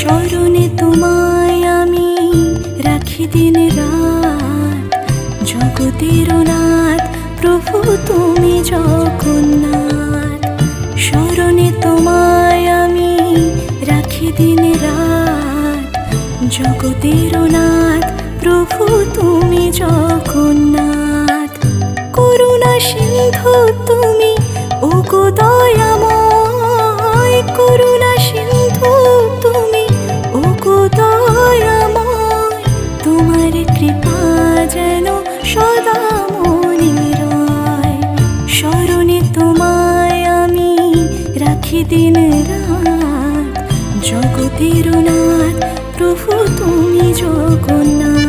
স্মরণে তোমায় আমি রাখি দিন রাত, জগতের নাথ প্রভু তুমি জগন্নাথ। স্মরণে তোমায় আমি রাখি দিন রাত, জগতের নাথ প্রভু তুমি জগন্নাথ। করুণা সিন্ধু তুমি ওগো দয়াময়, করুণা সিন্ধু তুমি ওগো দয়াময়। তোমার কৃপা যেন সদা মনে রয়। স্মরণে তোমায় আমি রাখি দিন রাত, জগতের নাথ প্রভু তুমি জগন্নাথ।